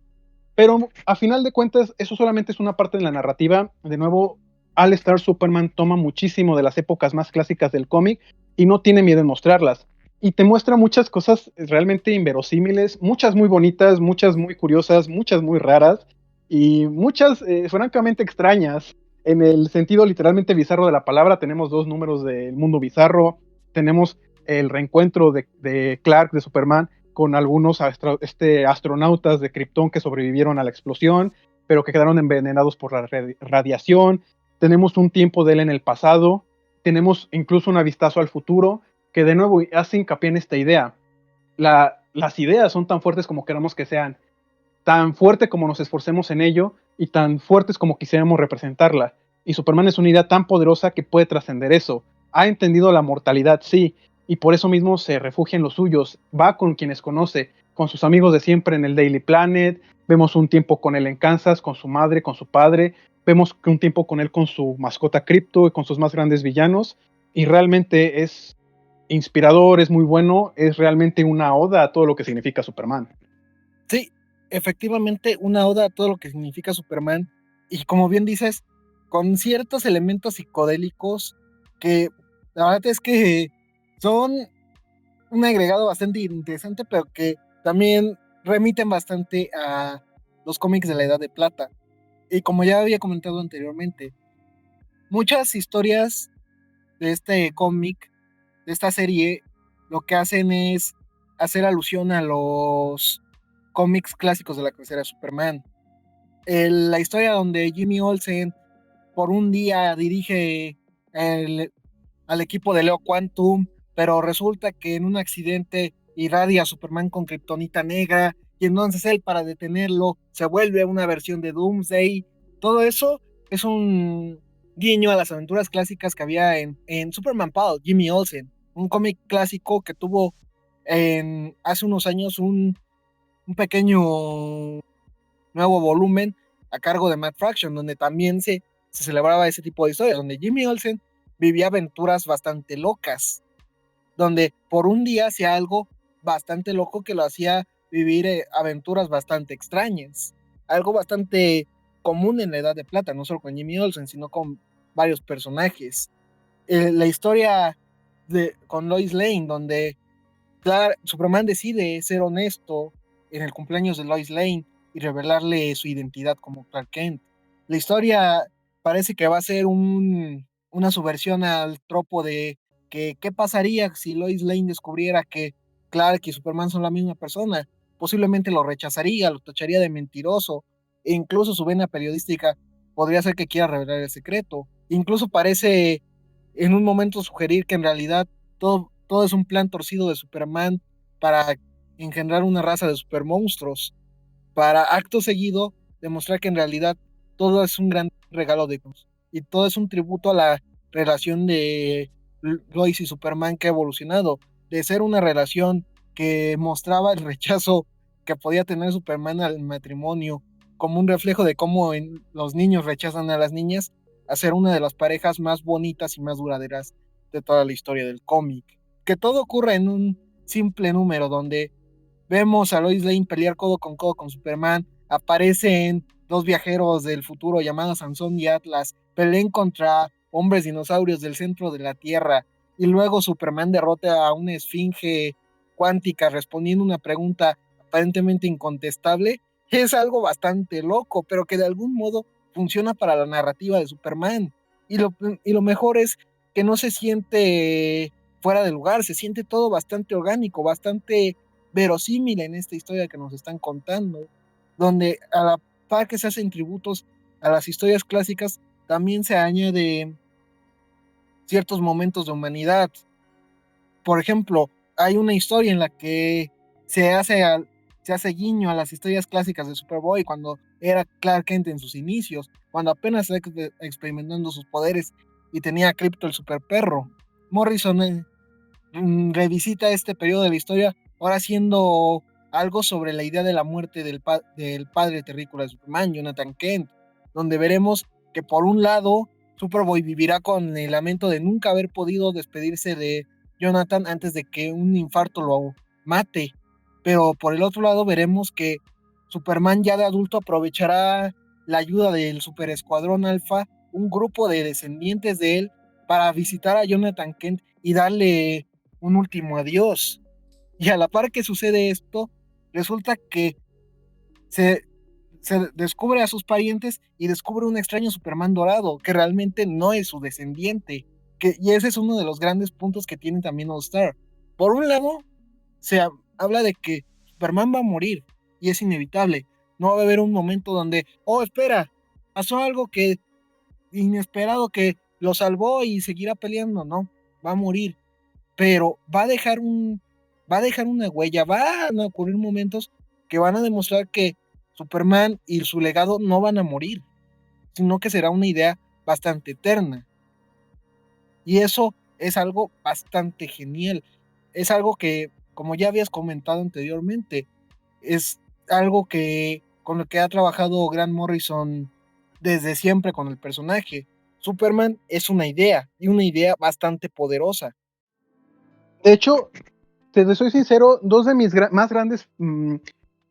Pero a final de cuentas, eso solamente es una parte de la narrativa. De nuevo, All Star Superman toma muchísimo de las épocas más clásicas del cómic y no tiene miedo en mostrarlas. Y te muestra muchas cosas realmente inverosímiles, muchas muy bonitas, muchas muy curiosas, muchas muy raras y muchas francamente extrañas. En el sentido literalmente bizarro de la palabra, tenemos dos números del mundo bizarro, tenemos el reencuentro de Clark, de Superman, con algunos astronautas de Krypton que sobrevivieron a la explosión, pero que quedaron envenenados por la radiación. Tenemos un tiempo de él en el pasado, tenemos incluso un vistazo al futuro, que de nuevo hace hincapié en esta idea. Las ideas son tan fuertes como queramos que sean, tan fuerte como nos esforcemos en ello y tan fuertes como quisiéramos representarla. Y Superman es una idea tan poderosa que puede trascender eso. Ha entendido la mortalidad, sí, y por eso mismo se refugia en los suyos, va con quienes conoce, con sus amigos de siempre en el Daily Planet, vemos un tiempo con él en Kansas, con su madre, con su padre, vemos un tiempo con él con su mascota Crypto y con sus más grandes villanos, y realmente es inspirador, es muy bueno, es realmente una oda a todo lo que significa Superman. Sí, efectivamente, una oda a todo lo que significa Superman. Y como bien dices, con ciertos elementos psicodélicos que la verdad es que son un agregado bastante interesante, pero que también remiten bastante a los cómics de la Edad de Plata. Y como ya había comentado anteriormente, muchas historias de este cómic, de esta serie, lo que hacen es hacer alusión a los cómics clásicos de la cabecera de Superman. La historia donde Jimmy Olsen por un día dirige el, al equipo de Leo Quantum, pero resulta que en un accidente irradia a Superman con kriptonita negra, y entonces él, para detenerlo, se vuelve una versión de Doomsday. Todo eso es un guiño a las aventuras clásicas que había en Superman Pal, Jimmy Olsen, un cómic clásico que tuvo hace unos años un pequeño nuevo volumen a cargo de Matt Fraction, donde también se celebraba ese tipo de historias, donde Jimmy Olsen vivía aventuras bastante locas, donde por un día hacía algo bastante loco que lo hacía vivir aventuras bastante extrañas, algo bastante común en la Edad de Plata, no solo con Jimmy Olsen, sino con varios personajes. La historia con Lois Lane, donde Superman decide ser honesto en el cumpleaños de Lois Lane y revelarle su identidad como Clark Kent. La historia parece que va a ser una subversión al tropo de que qué pasaría si Lois Lane descubriera que Clark y Superman son la misma persona. Posiblemente lo rechazaría, lo tacharía de mentiroso, e incluso su vena periodística podría ser que quiera revelar el secreto. Incluso parece en un momento sugerir que en realidad todo es un plan torcido de Superman para engendrar una raza de supermonstruos, para acto seguido demostrar que en realidad todo es un gran regalo de Dios y todo es un tributo a la relación de Lois y Superman que ha evolucionado, de ser una relación que mostraba el rechazo que podía tener Superman al matrimonio, como un reflejo de cómo los niños rechazan a las niñas, a ser una de las parejas más bonitas y más duraderas de toda la historia del cómic. Que todo ocurre en un simple número donde vemos a Lois Lane pelear codo con Superman, aparecen dos viajeros del futuro llamados Sansón y Atlas, peleen contra hombres dinosaurios del centro de la Tierra, y luego Superman derrota a una esfinge cuántica respondiendo una pregunta aparentemente incontestable. Es algo bastante loco, pero que de algún modo funciona para la narrativa de Superman. Y lo mejor es que no se siente fuera de lugar, se siente todo bastante orgánico, bastante verosímil en esta historia que nos están contando, donde a la par que se hacen tributos a las historias clásicas, también se añade ciertos momentos de humanidad. Por ejemplo, hay una historia en la que se hace, se hace guiño a las historias clásicas de Superboy cuando era Clark Kent en sus inicios, cuando apenas estaba experimentando sus poderes y tenía a Krypto el super perro. Morrison revisita este periodo de la historia, ahora haciendo algo sobre la idea de la muerte del padre terrícola de Superman, Jonathan Kent, donde veremos que por un lado Superboy vivirá con el lamento de nunca haber podido despedirse de Jonathan antes de que un infarto lo mate, pero por el otro lado veremos que Superman ya de adulto aprovechará la ayuda del Super Escuadrón Alpha, un grupo de descendientes de él, para visitar a Jonathan Kent y darle un último adiós. Y a la par que sucede esto, resulta que se, se descubre a sus parientes y descubre un extraño Superman dorado, que realmente no es su descendiente. Y ese es uno de los grandes puntos que tiene también All Star. Por un lado, se habla de que Superman va a morir y es inevitable. No va a haber un momento donde, oh, espera, pasó algo que inesperado que lo salvó y seguirá peleando. No, va a morir, pero va a dejar una huella, van a ocurrir momentos que van a demostrar que Superman y su legado no van a morir, sino que será una idea bastante eterna. Y eso es algo bastante genial. Es algo que, como ya habías comentado anteriormente, es algo que con lo que ha trabajado Grant Morrison desde siempre con el personaje. Superman es una idea, y una idea bastante poderosa. De hecho, te soy sincero, dos de mis más grandes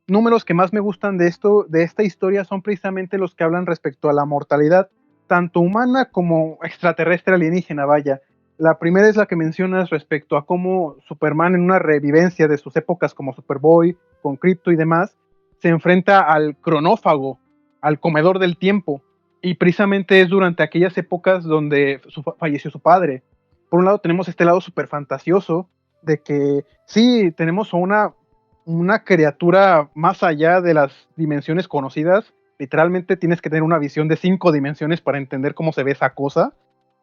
números que más me gustan de esta historia son precisamente los que hablan respecto a la mortalidad, tanto humana como extraterrestre alienígena, vaya. La primera es la que mencionas respecto a cómo Superman, en una revivencia de sus épocas como Superboy, con Krypto y demás, se enfrenta al cronófago, al comedor del tiempo, y precisamente es durante aquellas épocas donde falleció su padre. Por un lado tenemos este lado súper fantasioso, de que sí, tenemos una criatura más allá de las dimensiones conocidas. Literalmente tienes que tener una visión de 5 dimensiones para entender cómo se ve esa cosa.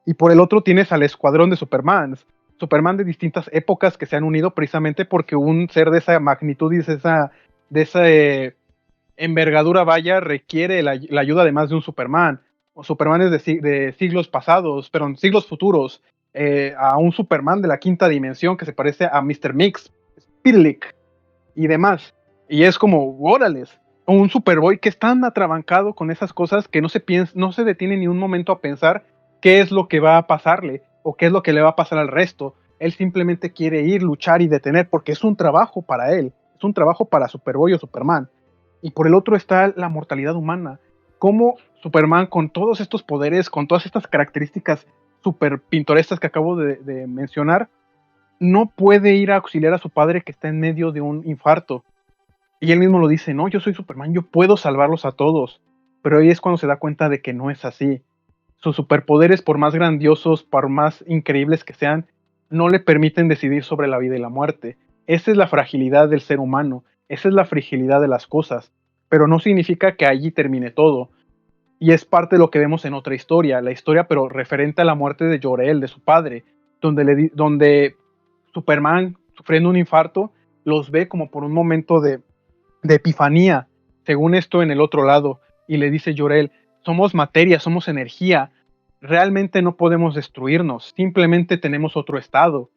Y por el otro tienes al escuadrón de Superman de distintas épocas que se han unido precisamente porque un ser de esa magnitud y de esa envergadura, vaya, requiere la ayuda de más de un Superman. O Supermanes de siglos pasados, pero en siglos futuros. A un Superman de la quinta dimensión que se parece a Mr. Mix, Spirlik y demás. Y es como, órales, un Superboy que es tan atrabancado con esas cosas que no se detiene ni un momento a pensar qué es lo que va a pasarle o qué es lo que le va a pasar al resto. Él simplemente quiere ir, luchar y detener porque es un trabajo para él, es un trabajo para Superboy o Superman. Y por el otro está la mortalidad humana. Cómo Superman, con todos estos poderes, con todas estas características súper pintorescas que acabo de mencionar, no puede ir a auxiliar a su padre que está en medio de un infarto. Y él mismo lo dice, no, yo soy Superman, yo puedo salvarlos a todos. Pero ahí es cuando se da cuenta de que no es así. Sus superpoderes, por más grandiosos, por más increíbles que sean, no le permiten decidir sobre la vida y la muerte. Esa es la fragilidad del ser humano, esa es la fragilidad de las cosas. Pero no significa que allí termine todo. Y es parte de lo que vemos en otra historia, la historia pero referente a la muerte de Jor-El, de su padre, donde Superman, sufriendo un infarto, los ve como por un momento de epifanía, según esto en el otro lado, y le dice Jor-El, somos materia, somos energía, realmente no podemos destruirnos, simplemente tenemos otro estado.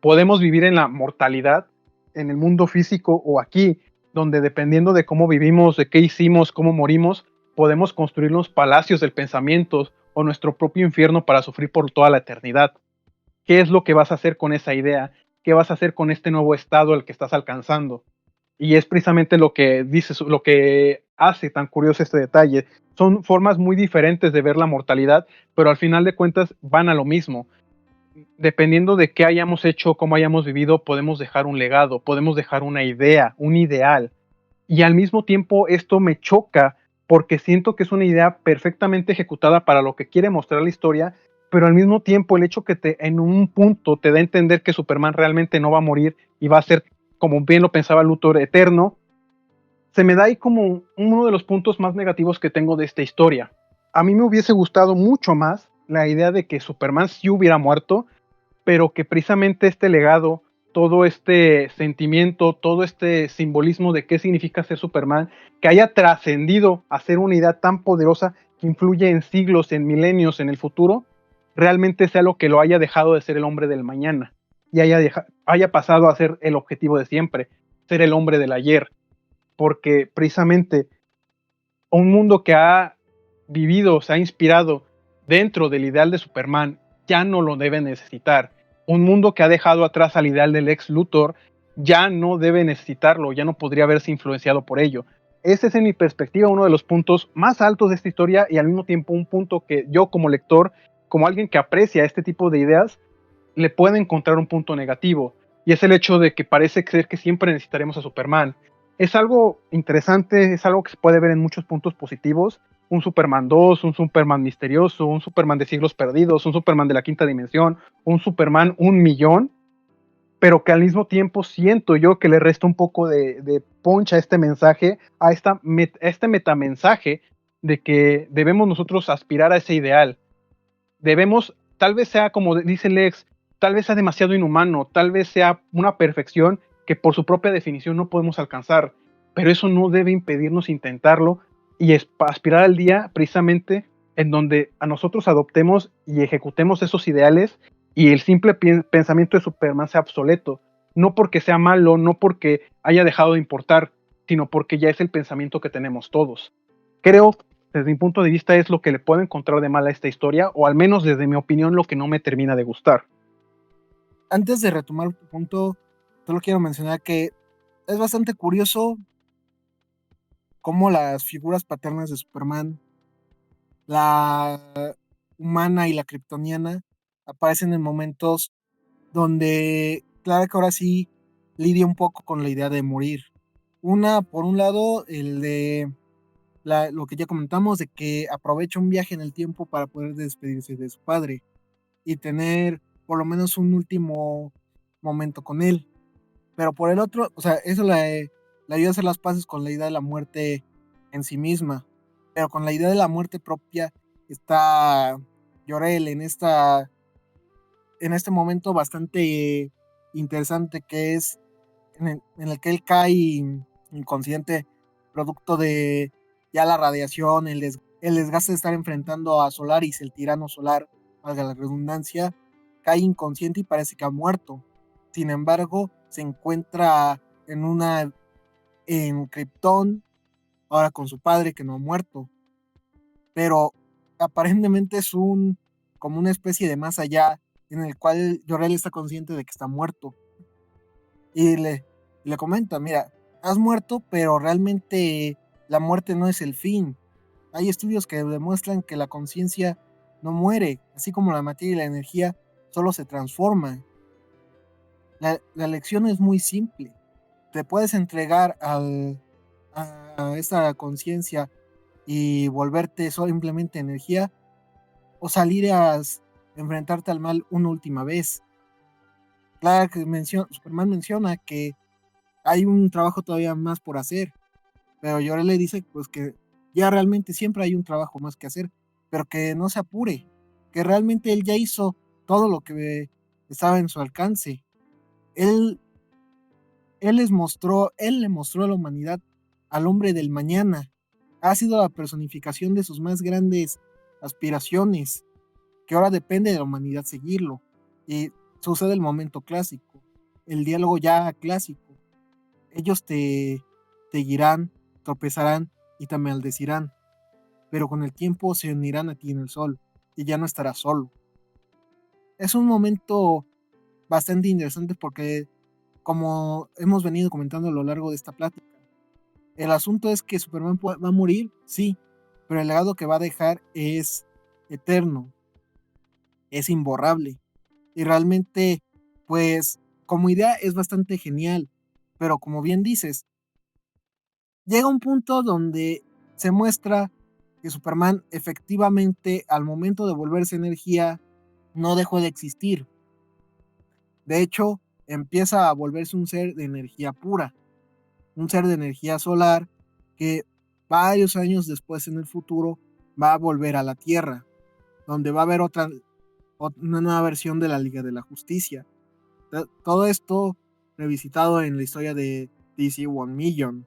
Podemos vivir en la mortalidad, en el mundo físico o aquí, donde dependiendo de cómo vivimos, de qué hicimos, cómo morimos, podemos construir los palacios del pensamiento o nuestro propio infierno para sufrir por toda la eternidad. ¿Qué es lo que vas a hacer con esa idea? ¿Qué vas a hacer con este nuevo estado al que estás alcanzando? Y es precisamente lo que dices, lo que hace tan curioso este detalle. Son formas muy diferentes de ver la mortalidad, pero al final de cuentas van a lo mismo. Dependiendo de qué hayamos hecho, cómo hayamos vivido, podemos dejar un legado, podemos dejar una idea, un ideal. Y al mismo tiempo esto me choca porque siento que es una idea perfectamente ejecutada para lo que quiere mostrar la historia, pero al mismo tiempo el hecho que en un punto te da a entender que Superman realmente no va a morir y va a ser, como bien lo pensaba Luthor, eterno, se me da ahí como uno de los puntos más negativos que tengo de esta historia. A mí me hubiese gustado mucho más la idea de que Superman sí hubiera muerto, pero que precisamente este legado, todo este sentimiento, todo este simbolismo de qué significa ser Superman, que haya trascendido a ser una idea tan poderosa que influye en siglos, en milenios, en el futuro, realmente sea lo que lo haya dejado de ser el hombre del mañana y haya pasado a ser el objetivo de siempre, ser el hombre del ayer, porque precisamente un mundo que ha vivido, se ha inspirado dentro del ideal de Superman, ya no lo debe necesitar. Un mundo que ha dejado atrás al ideal del ex Luthor, ya no debe necesitarlo, ya no podría verse influenciado por ello. Ese es, en mi perspectiva, uno de los puntos más altos de esta historia y al mismo tiempo un punto que yo como lector, como alguien que aprecia este tipo de ideas, le puede encontrar un punto negativo. Y es el hecho de que parece ser que siempre necesitaremos a Superman. Es algo interesante, es algo que se puede ver en muchos puntos positivos. Un Superman 2, un Superman misterioso, un Superman de siglos perdidos, un Superman de la quinta dimensión, un Superman 1,000,000, pero que al mismo tiempo siento yo que le resta un poco de punch a este mensaje, a este metamensaje de que debemos nosotros aspirar a ese ideal. Debemos, tal vez sea como dice Lex, tal vez sea demasiado inhumano, tal vez sea una perfección que por su propia definición no podemos alcanzar, pero eso no debe impedirnos intentarlo y aspirar al día precisamente en donde a nosotros adoptemos y ejecutemos esos ideales y el simple pensamiento de Superman sea obsoleto, no porque sea malo, no porque haya dejado de importar, sino porque ya es el pensamiento que tenemos todos. Creo, desde mi punto de vista, es lo que le puedo encontrar de mal a esta historia, o al menos desde mi opinión lo que no me termina de gustar. Antes de retomar tu punto, solo quiero mencionar que es bastante curioso cómo las figuras paternas de Superman, la humana y la kryptoniana, aparecen en momentos donde, claro que ahora sí, lidia un poco con la idea de morir. Por un lado, el de lo que ya comentamos, de que aprovecha un viaje en el tiempo para poder despedirse de su padre y tener por lo menos un último momento con él. Pero por el otro, o sea, eso le ayuda a hacer las paces con la idea de la muerte en sí misma. Pero con la idea de la muerte propia está Jor-El en este momento bastante interesante, que es en el que él cae inconsciente producto de ya la radiación, el desgaste de estar enfrentando a Solaris, el tirano solar, valga la redundancia, cae inconsciente y parece que ha muerto. Sin embargo, se encuentra en Krypton, ahora con su padre que no ha muerto. Pero aparentemente es como una especie de más allá en el cual Jor-El está consciente de que está muerto. Y le comenta, mira, has muerto, pero realmente la muerte no es el fin. Hay estudios que demuestran que la conciencia no muere, así como la materia y la energía solo se transforman. La lección es muy simple. Te puedes entregar a esta conciencia y volverte simplemente energía, o salir a enfrentarte al mal una última vez. Claro que Superman menciona que hay un trabajo todavía más por hacer, pero Jor-El le dice pues que ya realmente siempre hay un trabajo más que hacer, pero que no se apure, que realmente él ya hizo todo lo que estaba en su alcance. Él, él le mostró a la humanidad al hombre del mañana. Ha sido la personificación de sus más grandes aspiraciones. que ahora depende de la humanidad seguirlo. Y sucede el momento clásico, el diálogo ya clásico. Ellos te seguirán, tropezarán y te maldecirán, pero con el tiempo se unirán a ti en el sol y ya no estarás solo. Es un momento bastante interesante porque, como hemos venido comentando a lo largo de esta plática, el asunto es que Superman va a morir, sí, pero el legado que va a dejar es eterno, es imborrable. Y realmente, pues, como idea es bastante genial, pero como bien dices, llega un punto donde se muestra que Superman efectivamente al momento de volverse energía no dejó de existir. De hecho, empieza a volverse un ser de energía pura, un ser de energía solar que varios años después en el futuro va a volver a la Tierra, donde va a haber una nueva versión de la Liga de la Justicia. Todo esto revisitado en la historia de DC One Million.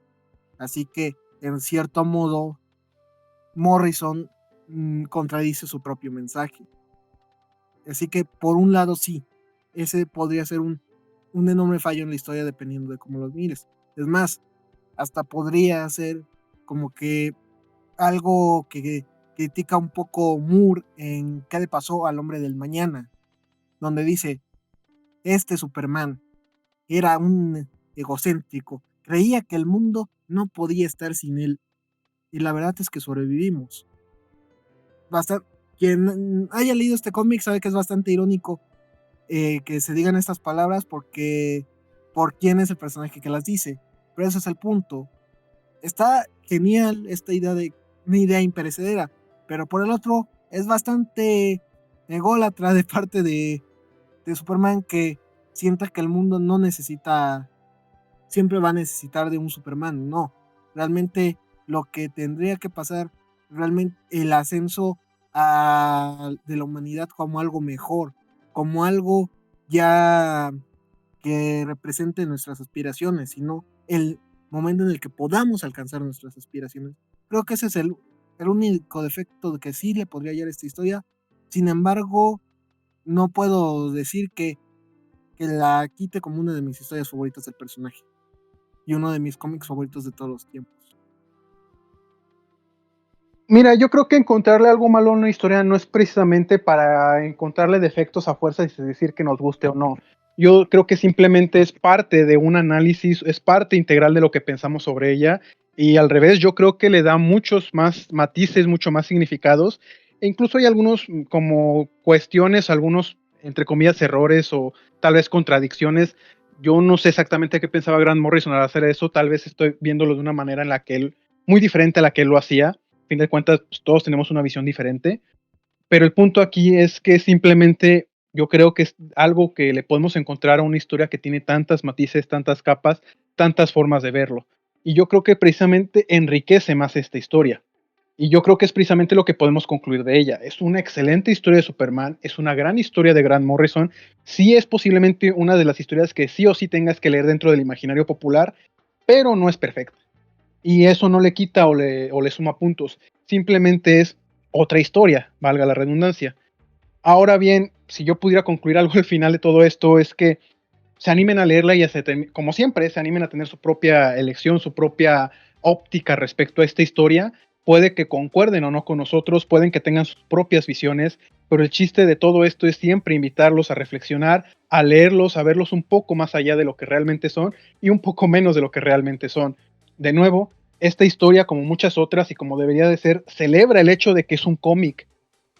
Así que, en cierto modo, Morrison contradice su propio mensaje. Así que, por un lado, sí, ese podría ser un enorme fallo en la historia dependiendo de cómo lo mires. Es más, hasta podría ser como que algo que critica un poco Moore en ¿Qué le pasó al hombre del mañana? Donde dice, este Superman era un egocéntrico, creía que el mundo no podía estar sin él, y la verdad es que sobrevivimos. Quien haya leído este cómic sabe que es bastante irónico que se digan estas palabras porque por quién es el personaje que las dice, pero ese es el punto. Está genial esta idea de una idea imperecedera, pero por el otro es bastante ególatra de parte de Superman, que sienta que el mundo no necesita, siempre va a necesitar de un Superman. No, realmente lo que tendría que pasar, realmente el ascenso de la humanidad como algo mejor, como algo ya que represente nuestras aspiraciones, sino el momento en el que podamos alcanzar nuestras aspiraciones. Creo que ese es el único defecto que sí le podría hallar a esta historia. Sin embargo, no puedo decir que la quite como una de mis historias favoritas del personaje y uno de mis cómics favoritos de todos los tiempos. Mira, yo creo que encontrarle algo malo a una historia no es precisamente para encontrarle defectos a fuerza y decir que nos guste o no. Yo creo que simplemente es parte de un análisis, es parte integral de lo que pensamos sobre ella, y al revés, yo creo que le da muchos más matices, mucho más significados, e incluso hay algunos como cuestiones, algunos entre comillas errores o tal vez contradicciones. Yo no sé exactamente qué pensaba Grant Morrison al hacer eso, tal vez estoy viéndolo de una manera en la que él, muy diferente a la que él lo hacía. Fin de cuentas, pues, todos tenemos una visión diferente, pero el punto aquí es que simplemente yo creo que es algo que le podemos encontrar a una historia que tiene tantas matices, tantas capas, tantas formas de verlo. Y yo creo que precisamente enriquece más esta historia. Y yo creo que es precisamente lo que podemos concluir de ella. Es una excelente historia de Superman, es una gran historia de Grant Morrison. Sí es posiblemente una de las historias que sí o sí tengas que leer dentro del imaginario popular, pero no es perfecta. Y eso no le quita o le suma puntos. Simplemente es otra historia, valga la redundancia. Ahora bien, si yo pudiera concluir algo al final de todo esto, es que se animen a leerla y como siempre, se animen a tener su propia elección, su propia óptica respecto a esta historia. Puede que concuerden o no con nosotros, pueden que tengan sus propias visiones, pero el chiste de todo esto es siempre invitarlos a reflexionar, a leerlos, a verlos un poco más allá de lo que realmente son y un poco menos de lo que realmente son. De nuevo, esta historia, como muchas otras y como debería de ser, celebra el hecho de que es un cómic,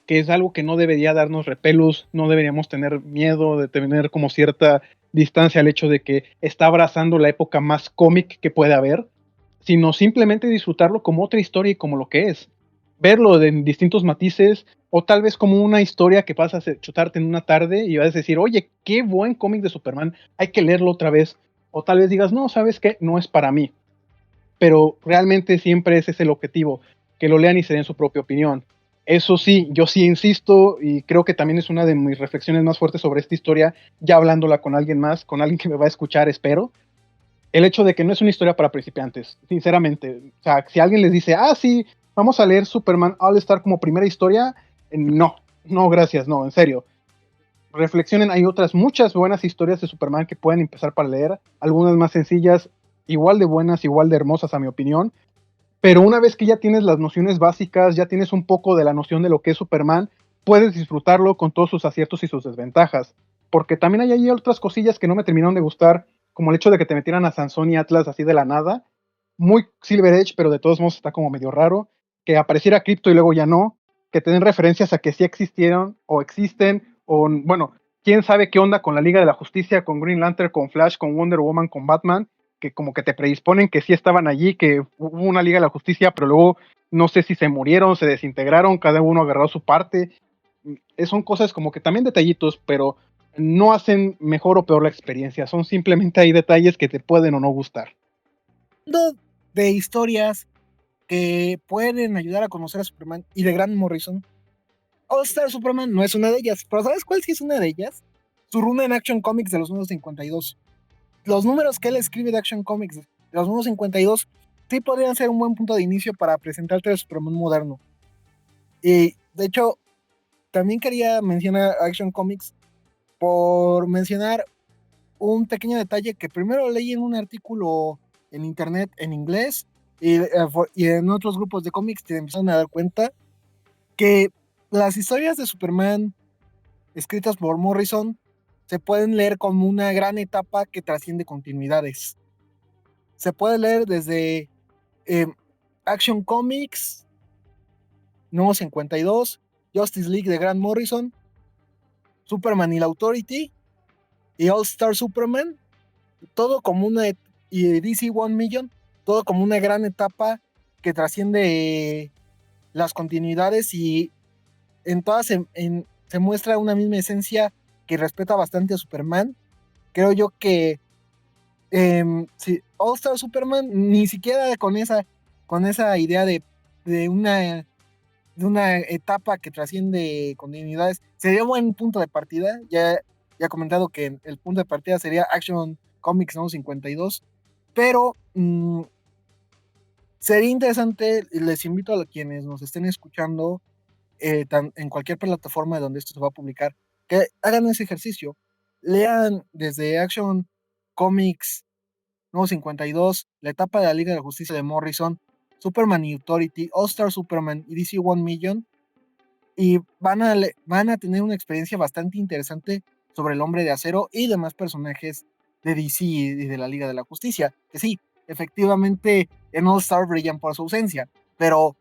que es algo que no debería darnos repelos, no deberíamos tener miedo de tener como cierta distancia al hecho de que está abrazando la época más cómic que puede haber, sino simplemente disfrutarlo como otra historia y como lo que es. Verlo en distintos matices, o tal vez como una historia que vas a chutarte en una tarde y vas a decir, oye, qué buen cómic de Superman, hay que leerlo otra vez. O tal vez digas, no, ¿sabes qué? No es para mí. Pero realmente siempre ese es el objetivo, que lo lean y se den su propia opinión. Eso sí, yo sí insisto, y creo que también es una de mis reflexiones más fuertes sobre esta historia, ya hablándola con alguien más, con alguien que me va a escuchar, espero, el hecho de que no es una historia para principiantes, sinceramente. O sea, si alguien les dice, ah, sí, vamos a leer Superman All Star como primera historia, no, No, gracias, no, en serio. Reflexionen, hay otras muchas buenas historias de Superman que pueden empezar para leer, algunas más sencillas, igual de buenas, igual de hermosas a mi opinión, pero una vez que ya tienes las nociones básicas, ya tienes un poco de la noción de lo que es Superman, puedes disfrutarlo con todos sus aciertos y sus desventajas, porque también hay ahí otras cosillas que no me terminaron de gustar, como el hecho de que te metieran a Sansón y Atlas así de la nada, muy Silver Edge, pero de todos modos está como medio raro, que apareciera Crypto y luego ya no, que te den referencias a que sí existieron o existen, o bueno, quién sabe qué onda con la Liga de la Justicia, con Green Lantern, con Flash, con Wonder Woman, con Batman, que como que te predisponen que sí estaban allí, que hubo una Liga de la Justicia, pero luego no sé si se murieron, se desintegraron, cada uno agarró su parte. Son cosas como que también detallitos, pero no hacen mejor o peor la experiencia, son simplemente hay detalles que te pueden o no gustar. De historias que pueden ayudar a conocer a Superman y de Grant Morrison, All Star Superman no es una de ellas, pero ¿sabes cuál sí es una de ellas? Su runa en Action Comics de los números 52. Los números que él escribe de Action Comics de los números 52 sí podrían ser un buen punto de inicio para presentarte al Superman moderno. Y de hecho, también quería mencionar Action Comics por mencionar un pequeño detalle que primero leí en un artículo en internet en inglés y en otros grupos de cómics te empezaron a dar cuenta que las historias de Superman escritas por Morrison se pueden leer como una gran etapa que trasciende continuidades. Se puede leer desde Action Comics, número 52, Justice League de Grant Morrison, Superman y la Authority, y All Star Superman, todo como una, y DC 1 Million, todo como una gran etapa que trasciende las continuidades y en todas se muestra una misma esencia que respeta bastante a Superman. Creo yo que si All Star Superman ni siquiera con esa idea de una etapa que trasciende continuidades sería un buen punto de partida. Ya he comentado que el punto de partida sería Action Comics ¿no? 52, pero sería interesante, les invito a quienes nos estén escuchando en cualquier plataforma donde esto se va a publicar, que hagan ese ejercicio, lean desde Action Comics número 52, la etapa de la Liga de la Justicia de Morrison, Superman y Authority, All Star Superman y DC 1 Million, y van a tener una experiencia bastante interesante sobre el Hombre de Acero y demás personajes de DC y de la Liga de la Justicia, que sí, efectivamente en All Star brillan por su ausencia, pero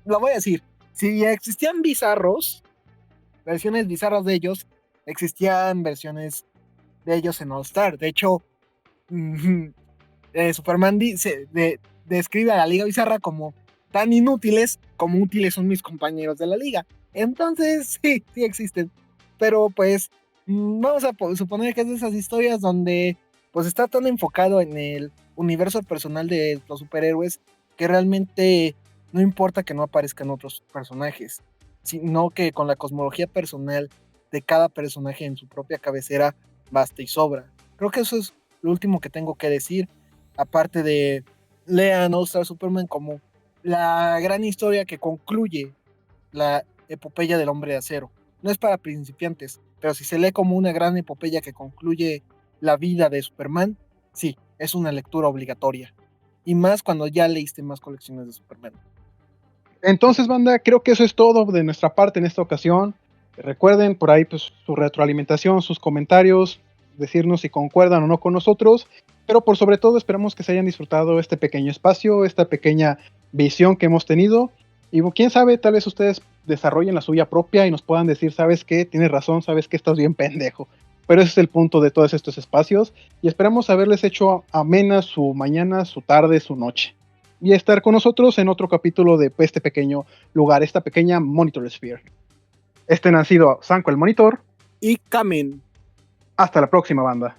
lo voy a decir, si existían bizarros, versiones bizarras de ellos, existían versiones de ellos en All Star. De hecho, Superman describe a la Liga Bizarra como tan inútiles como útiles son mis compañeros de la Liga. Entonces, sí existen. Pero pues, vamos a suponer que es de esas historias donde pues está tan enfocado en el universo personal de los superhéroes que realmente no importa que no aparezcan otros personajes, sino que con la cosmología personal de cada personaje en su propia cabecera basta y sobra. Creo que eso es lo último que tengo que decir, aparte de lean All Star Superman como la gran historia que concluye la epopeya del Hombre de Acero. No es para principiantes, pero si se lee como una gran epopeya que concluye la vida de Superman, sí, es una lectura obligatoria. Y más cuando ya leíste más colecciones de Superman. Entonces, banda, creo que eso es todo de nuestra parte en esta ocasión. Recuerden por ahí pues, su retroalimentación, sus comentarios, decirnos si concuerdan o no con nosotros, pero por sobre todo esperamos que se hayan disfrutado este pequeño espacio, esta pequeña visión que hemos tenido, y quién sabe, tal vez ustedes desarrollen la suya propia y nos puedan decir, ¿sabes qué? Tienes razón, ¿sabes qué? Estás bien pendejo. Pero ese es el punto de todos estos espacios, y esperamos haberles hecho amena su mañana, su tarde, su noche, y estar con nosotros en otro capítulo de este pequeño lugar, esta pequeña Monitor Sphere. Este ha sido Sanko el Monitor. Y Kamen. Hasta la próxima, banda.